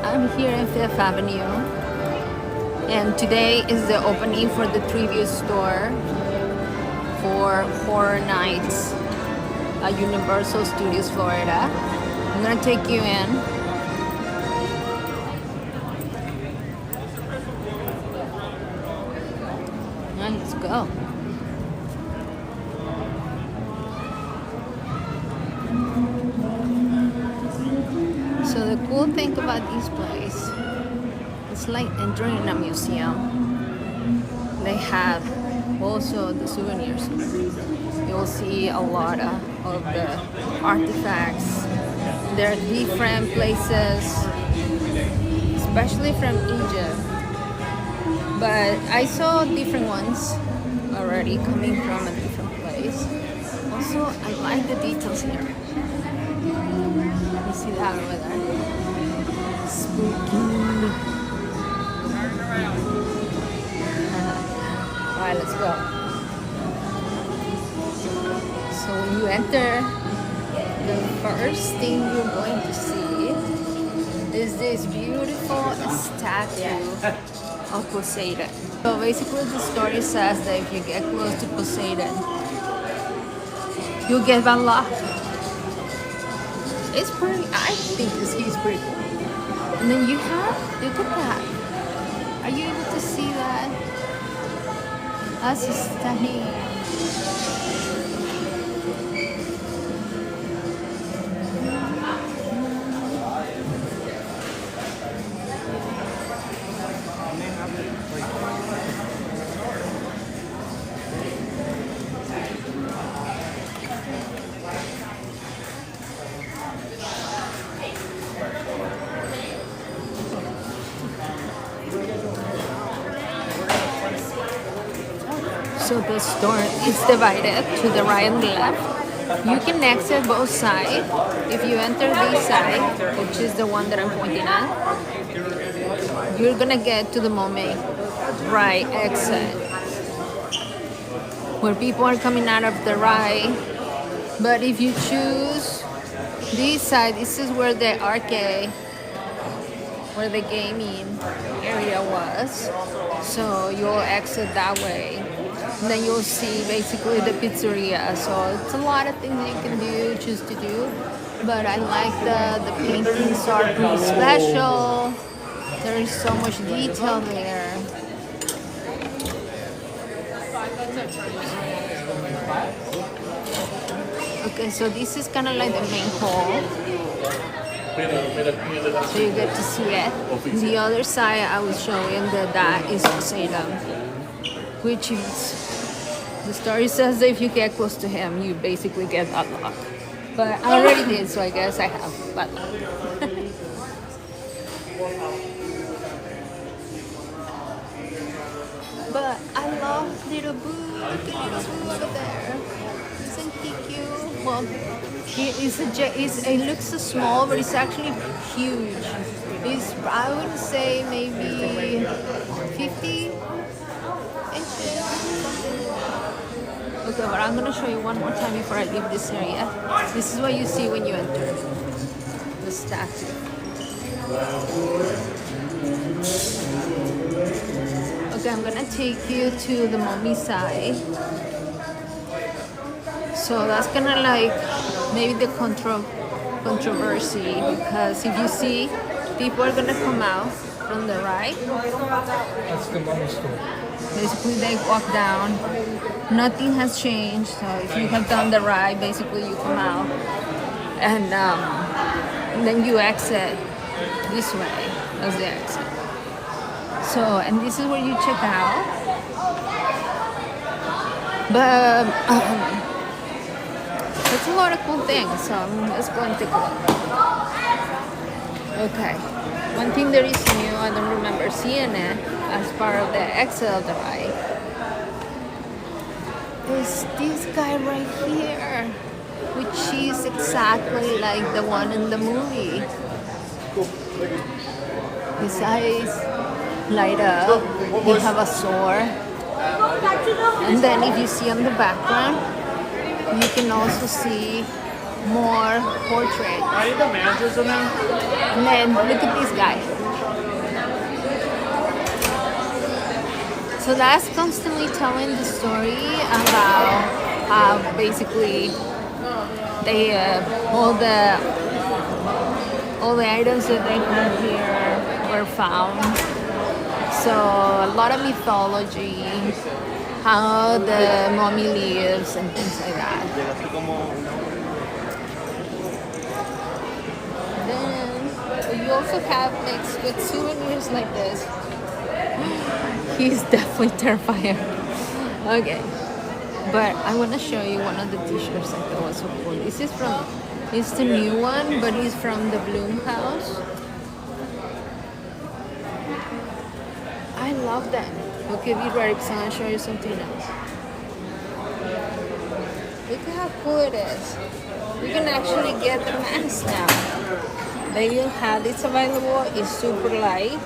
I'm here in Fifth Avenue, and today is the opening for the Tribute Store for Horror Nights at Universal Studios Florida. I'm gonna take you in. And let's go. So the cool thing about this place, it's like entering a museum. They have also the souvenirs. You'll see a lot of the artifacts. There are different places, especially from Egypt. But I saw different ones already coming from a different place. Also, I like the details here. You see that over there? Spooky. Alright, let's go. So when you enter, the first thing you're going to see is this beautiful statue of Poseidon. So basically the story says that if you get close to Poseidon, you'll get bad luck. It's pretty, I think he's pretty cool. And then you have, look at that. Are you able to see that? That's stunning. So the store is divided to the right and the left. You can exit both sides. If you enter this side, which is the one that I'm pointing at, you're gonna get to the moment right exit, where people are coming out of the right. But if you choose this side, this is where the arcade, where the gaming area was. So you'll exit that way. And then you'll see basically the pizzeria. So it's a lot of things you can do, choose to do. But I like the paintings are pretty special. There is so much detail there. Okay, so this is kind of like the main hall. So you get to see it. The other side I was showing that is Poseidon, which is, the story says that if you get close to him, you basically get bad luck. But I already did, so I guess I have bad luck. But I love little Boo. Look at little Boo over there. Isn't he cute? Well, it looks so small, but it's actually huge. It's, I would say, maybe 50 inches. Okay, but I'm gonna show you one more time before I leave this area. This is what you see when you enter the statue. Okay, I'm gonna take you to the mummy side. So that's kind of like maybe the controversy, because if you see, people are gonna come out from the right. That's the mummy store. Basically, they walk down. Nothing has changed. So if you have done the right, basically you come out, and then you exit this way as the exit. So, and this is where you check out. But it's a lot of cool things, so let's go and take a look. Okay, one thing that is new, I don't remember seeing it as part of the exit of the ride, is this guy right here, which is exactly like the one in the movie. His eyes light up, he have a sword, and then if you see on the background, you can also see more portraits. Are you the managers in there? And then look at this guy. So that's constantly telling the story about how basically they all the items that they have here were found. So a lot of mythology, how the mummy lives and things like that. Then you also have like with souvenirs like this. He's definitely terrified. Okay, but I want to show you one of the t-shirts I thought was so cool. This is from, it's the new one, but it's from the Bloom House. I love that. Okay, be ready because I'm going to show you something else. Look at how cool it is. You can actually get the mask now. They will have this available. It's super light.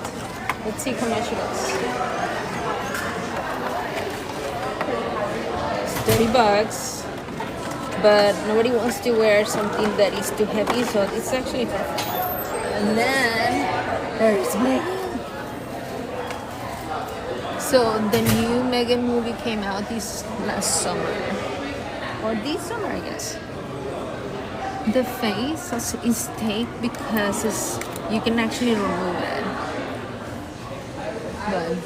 Let's see how much it is. It's $30, but nobody wants to wear something that is too heavy, so it's actually perfect. And then there's Megan. So the new Megan movie came out this last summer, or this summer, I guess. The face is taped because you can actually remove it. But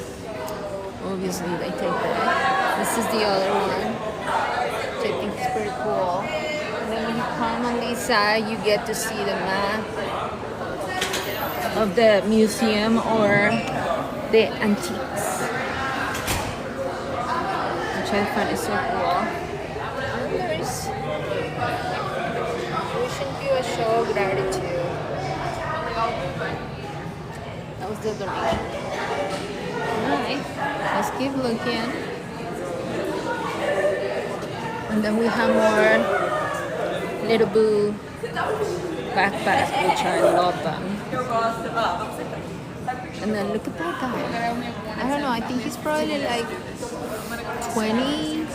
obviously they take that. This is the other one, which I think is pretty cool. And then when you come on this side, you get to see the map of the museum or the antiques, which I find is so cool. And there's Ocean View, a show of gratitude. That was the donation. Alright, let's keep looking. And then we have more Little Boo backpacks, which I love them. And then look at that guy. I don't know, I think he's probably like 20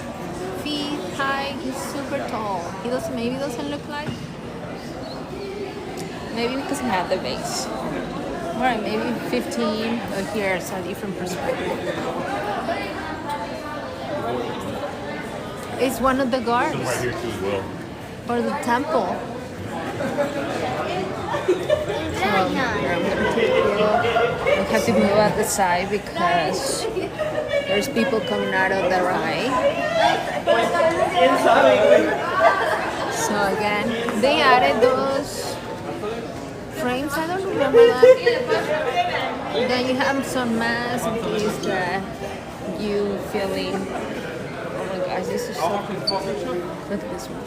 feet high. He's super tall. He maybe doesn't look like. Maybe because he had the base. Alright, maybe 15, but here's a different perspective. It's one of the guards. Right here too as well. For the temple. So here I'm gonna take you. We have to move out the side because there's people coming out of the ride. So again, they added those frames. I don't remember that. Then you have some masks in case that you feeling. Oh my gosh, this is so cool. Look at this one.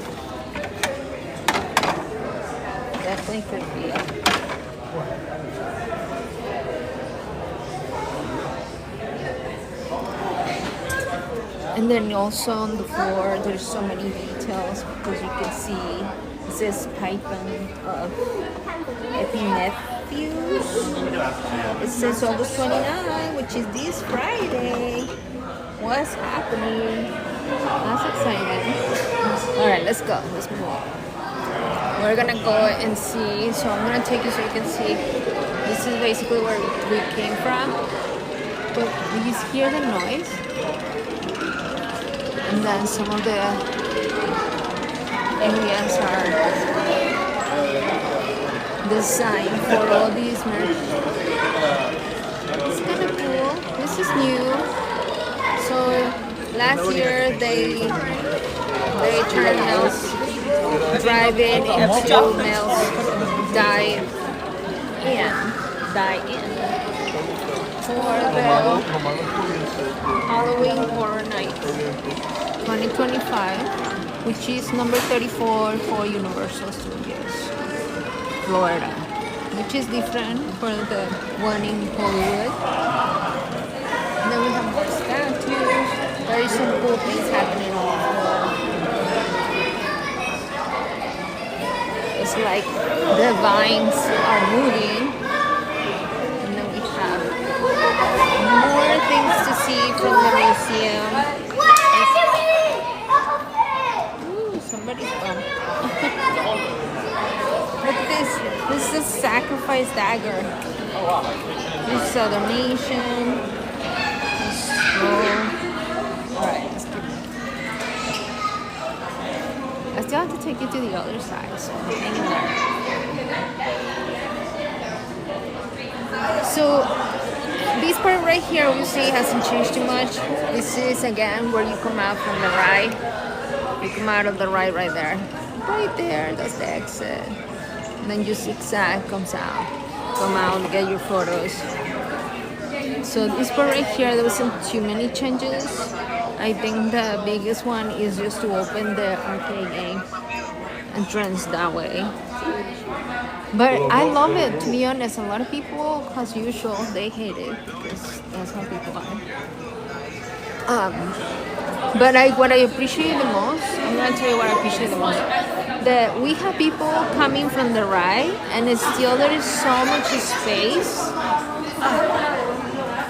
Definitely could be. And then also on the floor, there's so many details because you can see it says Python of Epimetheus. It says August 29, which is this Friday. What's happening? That's exciting. Alright, let's go. Let's move on. We're gonna go and see. So I'm gonna take you so you can see. This is basically where we came from. But you hear the noise? And then some of the areas are designed for all these merch. It's kind of cool. This is new. So last year they turned males drive-in into males die-in for the Halloween Horror Nights 2025, which is number 34 for Universal Studios, Florida, which is different for the one in Hollywood. And then we have more statues. There is some cool things happening on the floor. It's like the vines are moving. And then we have more things to see from the museum. Ooh, somebody's bumped. dagger. This is a donation. Alright, let's keep it. I still have to take you to the other side, so hang in there. So this part right here, obviously, hasn't changed too much. This is again where you come out from the right. You come out of the right there. Right there, that's the exit. And then you zigzag, come out, get your photos. So this part right here, there wasn't too many changes. I think the biggest one is just to open the arcade game entrance that way. But I love it, to be honest. A lot of people, as usual, they hate it because that's how people are. But what I appreciate the most, I'm gonna tell you what I appreciate the most. That we have people coming from the right, and it's still there is so much space.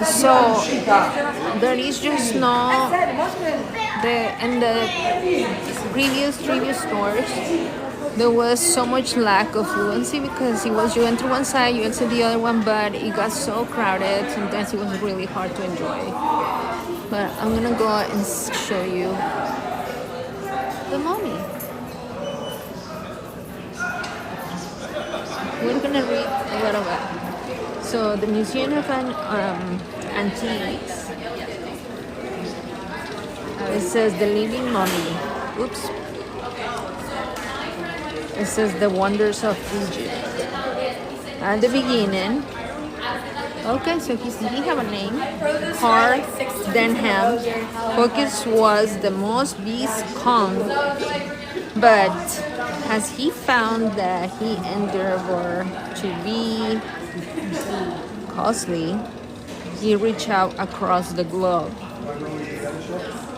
So there is just no in the previous stores. There was so much lack of fluency because it was you enter one side, you enter the other one, but it got so crowded. Sometimes it was really hard to enjoy. But I'm gonna go and show you the mummy. We're gonna read a little bit. So the Museum of Antiquities. It says the living mummy. Oops. It says the wonders of Egypt. At the beginning. Okay, so he have a name. Carl Denham. Focus was the most beast calm, but as he found that he endeavored to be costly, he reached out across the globe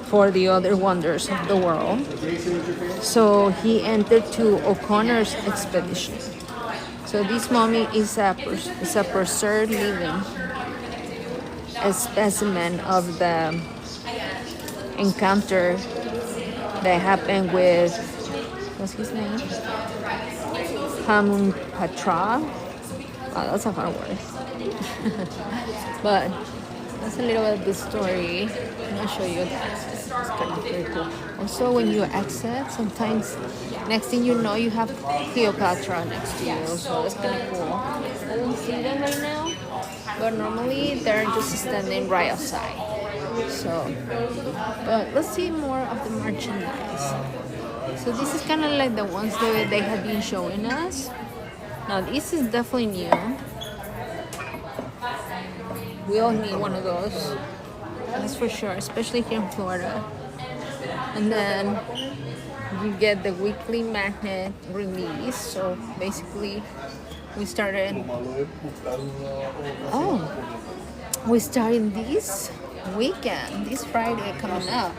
for the other wonders of the world. So he entered to O'Connor's expedition. So this mummy is a preserved living a specimen of the encounter that happened with, what's his name? Hamunpatra. Wow, that's a hard word. But that's a little bit of the story. I'm gonna show you the access. It's kind of very cool. Also, when you exit, sometimes next thing you know, you have Cleopatra next to you. So that's kind of cool. I don't see them right now, but normally they're just standing right outside. So, but let's see more of the merchandise. So this is kind of like the ones that they have been showing us. Now this is definitely new. We all need one of those. That's for sure, especially here in Florida. And then you get the weekly magnet release. So basically, we started this weekend, this Friday coming up.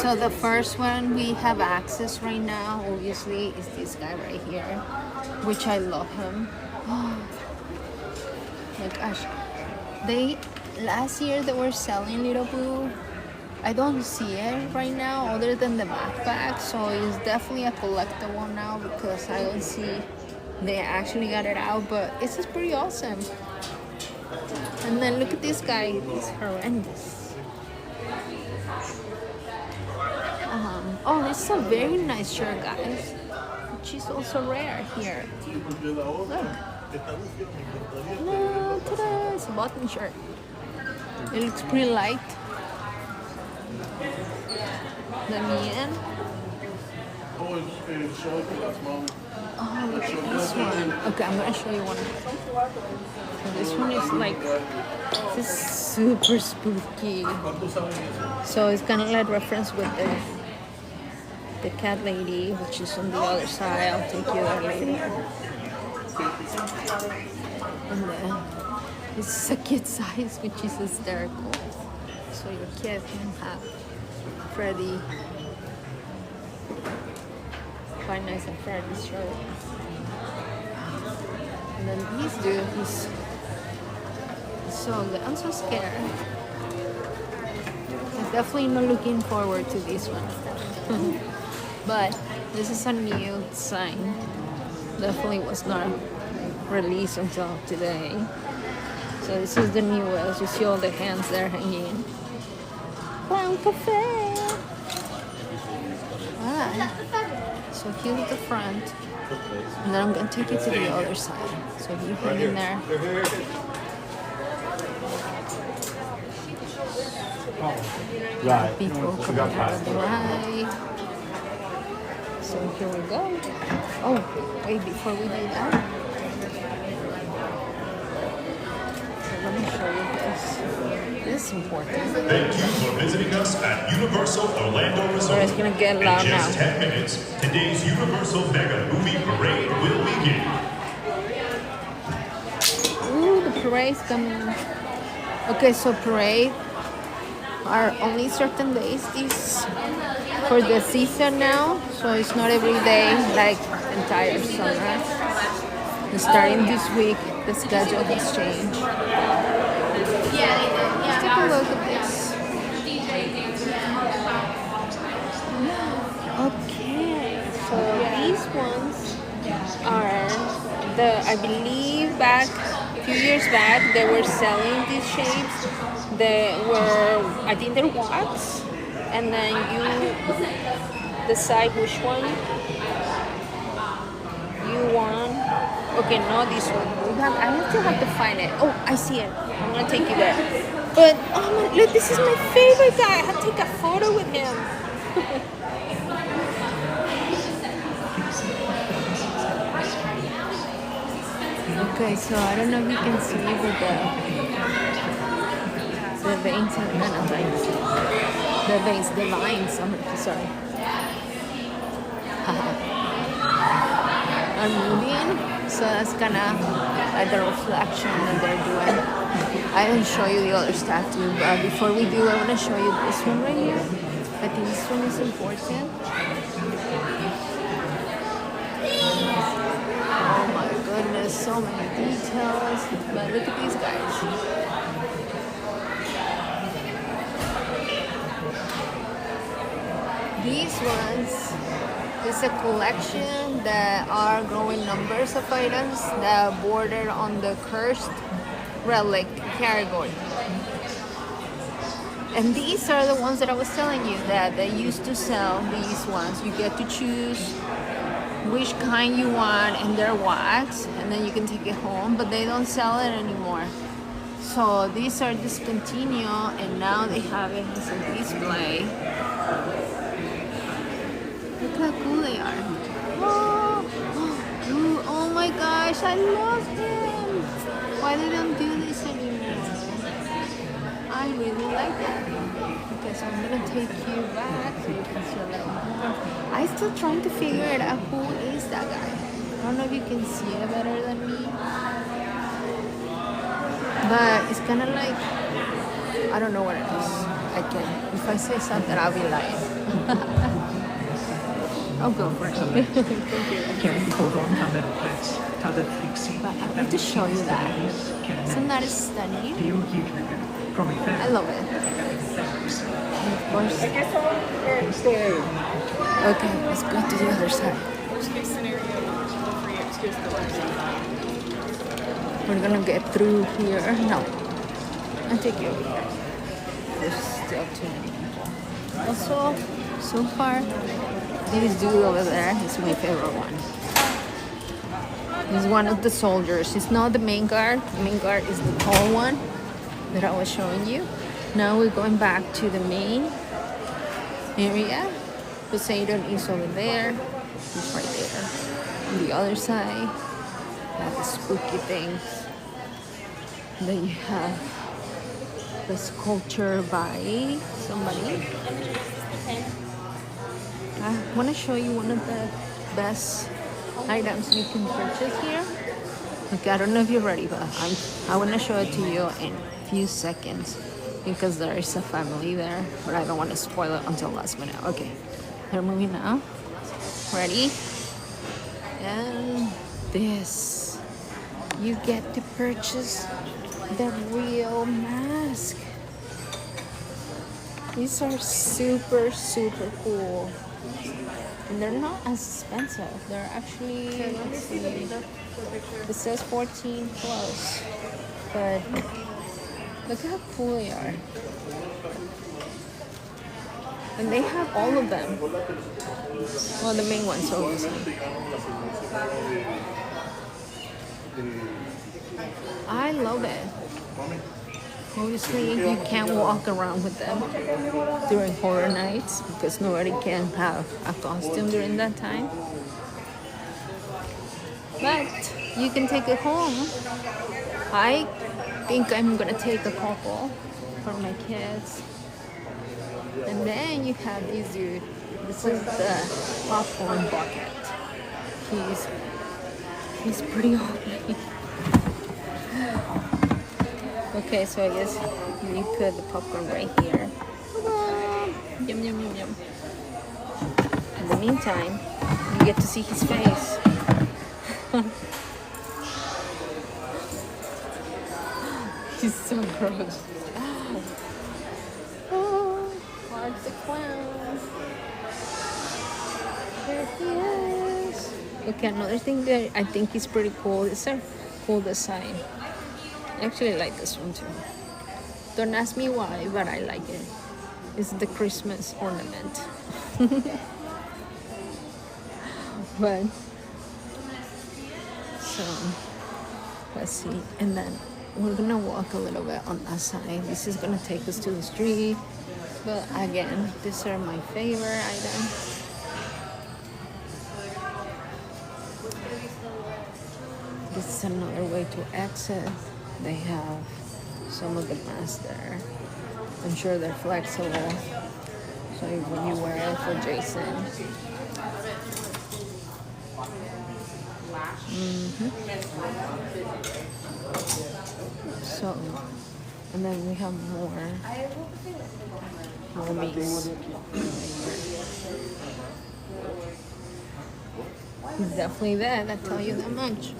So the first one we have access right now, obviously, is this guy right here, which I love him. Oh my gosh. Last year they were selling Little Boo. I don't see it right now other than the backpack, so it's definitely a collectible now because I don't see they actually got it out, but this is pretty awesome. And then look at this guy, he's horrendous. Oh, this is a very nice shirt, guys, which is also rare here. Look. No, ta-da, it's a button shirt. It looks pretty light. Let me in. Oh, look at this one. Okay, I'm gonna show you one. So this one is like, this is super spooky. So it's kind of like reference with the cat lady, which is on the other side. I'll take you there later. And then this is a kid size, which is hysterical. So your kid can have Freddy. Quite nice and Freddy's shirt. And then this dude, he's so good. I'm so scared. I Definitely not looking forward to this one. But this is a new sign. Definitely was not released until today. So this is the newest. You see all the hands there hanging. Brown cafe. Ah. So here's the front. And then I'm gonna take you to the other side. So if you hang in there. Right. People coming out of the ride. So here we go. Oh, wait, before we do that, let me show you this. This is important. Thank you for visiting us at Universal Orlando Resort. It's gonna get loud In just now. 10 minutes, today's Universal Mega Movie Parade will begin. Ooh, the parade's coming. Okay, so parade are only certain days this for the season now, so it's not every day like entire summer. Starting this week, the schedule has changed. Let's take a look at this. Okay, so these ones are I believe a few years back, they were selling these shapes. I think they're wax, and then you decide which one you want. Okay, not this one. I still have to find it. Oh, I see it. I'm gonna take you there. But oh my, look, this is my favorite guy. I have to take a photo with him. Okay, so I don't know if you can see with the veins and not veins. The veins, the lines. I'm sorry. Are moving, so that's kind of like the reflection that they're doing. I didn't show you the other statue, but before we do, I want to show you this one right here. I think this one is important. Oh my goodness, so many details. But look at these guys. These ones is a collection that are growing numbers of items that border on the cursed relic category. And these are the ones that I was telling you that they used to sell these ones. You get to choose which kind you want, and they're wax, and then you can take it home, but they don't sell it anymore. So these are discontinued, and now they have it as a display. Look how cool they are. Oh, oh my gosh, I love him. Why they don't do this anymore? I really like that. Okay, so I'm gonna take you back so you can see a little more. I'm still trying to figure it out who is that guy. I don't know if you can see it better than me. But it's kind of like, I don't know what it is. If I say something, I'll be lying. I'll go for it. Thank you. But I want to show you that. Isn't that stunning? I love it. And of course. Okay, let's go to the other side. We're gonna get through here. No, I'll take you over here. There's still too many people. Also, so far, this dude over there is my favorite one. He's one of the soldiers. He's not the main guard. The main guard is the tall one that I was showing you. Now we're going back to the main area. Poseidon is over there. He's right there. On the other side, the spooky things. Then you have the sculpture by somebody. I want to show you one of the best items you can purchase here. Okay, I don't know if you're ready, but I want to show it to you in a few seconds because there is a family there, but I don't want to spoil it until last minute. Okay, they're moving now. Ready? And this, you get to purchase the real mask. These are super, super cool. And they're not as expensive. They're actually, let's see, it says 14 plus. But look how cool they are. And they have all of them. Well, the main ones, obviously. I love it. Obviously, you can't walk around with them during horror nights because nobody can have a costume during that time. But you can take it home. I think I'm gonna take a couple for my kids. And then you have this dude. This is the popcorn bucket. He's pretty ugly. Okay, so I guess you put the popcorn right here. Yum, yum, yum, yum. In the meantime, you get to see his face. He's so gross. Oh, Art the Clown. There he is. Okay, another thing that I think is pretty cool is a cool design. I actually like this one too. Don't ask me why, but I like it. It's the Christmas ornament. But so let's see, and then we're gonna walk a little bit on that side. This is gonna take us to the street, but again, these are my favorite items. This is another way to exit. They have some of the masks there. I'm sure they're flexible, so when you wear it for Jason. So, and then we have more mummies. He's definitely there, I tell you that much.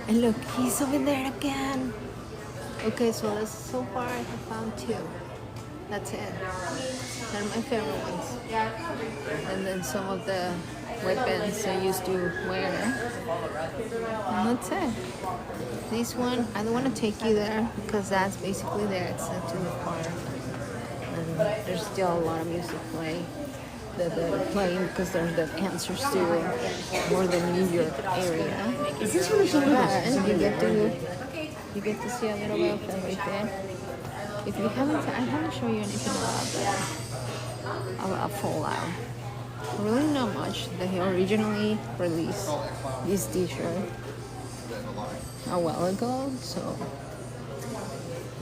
And look, he's over there again. Okay, so far I have found two. That's it. They're my favorite ones. And then some of the weapons I used to wear. And that's it. This one, I don't want to take you there because that's basically the exit to the park. And there's still a lot of music playing. That they're playing because there's the cancer still more the New York area. And you get to see a little bit of everything. If you haven't, I haven't shown you anything about Fallout. Really not much. They originally released this t-shirt a while ago, so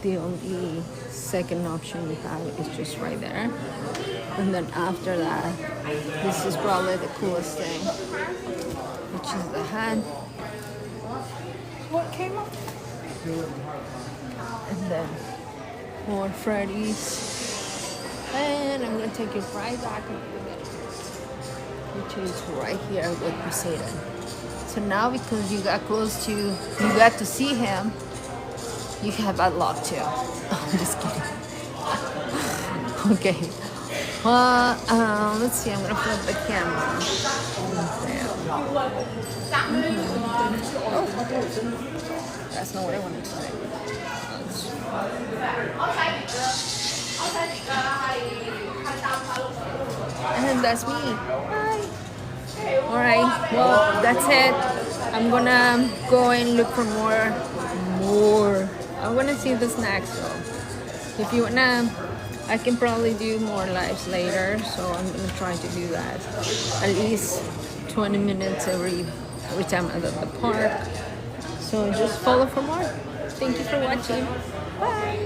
the only second option we have is just right there. And then after that, this is probably the coolest thing, which is the hat. What came up? And then more Freddy's. And I'm gonna take you right back a little bit, which is right here with Poseidon. So now because you got to see him, you have bad luck too. I'm just kidding. Okay. Well, let's see. I'm gonna flip the camera. Oh, that's not what I wanted to say. And that's me. Hi. All right. Well, that's it. I'm gonna go and look for more. I wanna see the snacks though. If you wanna, I can probably do more lives later, so I'm gonna try to do that at least 20 minutes every time I'm at the park. So just follow for more. Thank you for watching. Bye.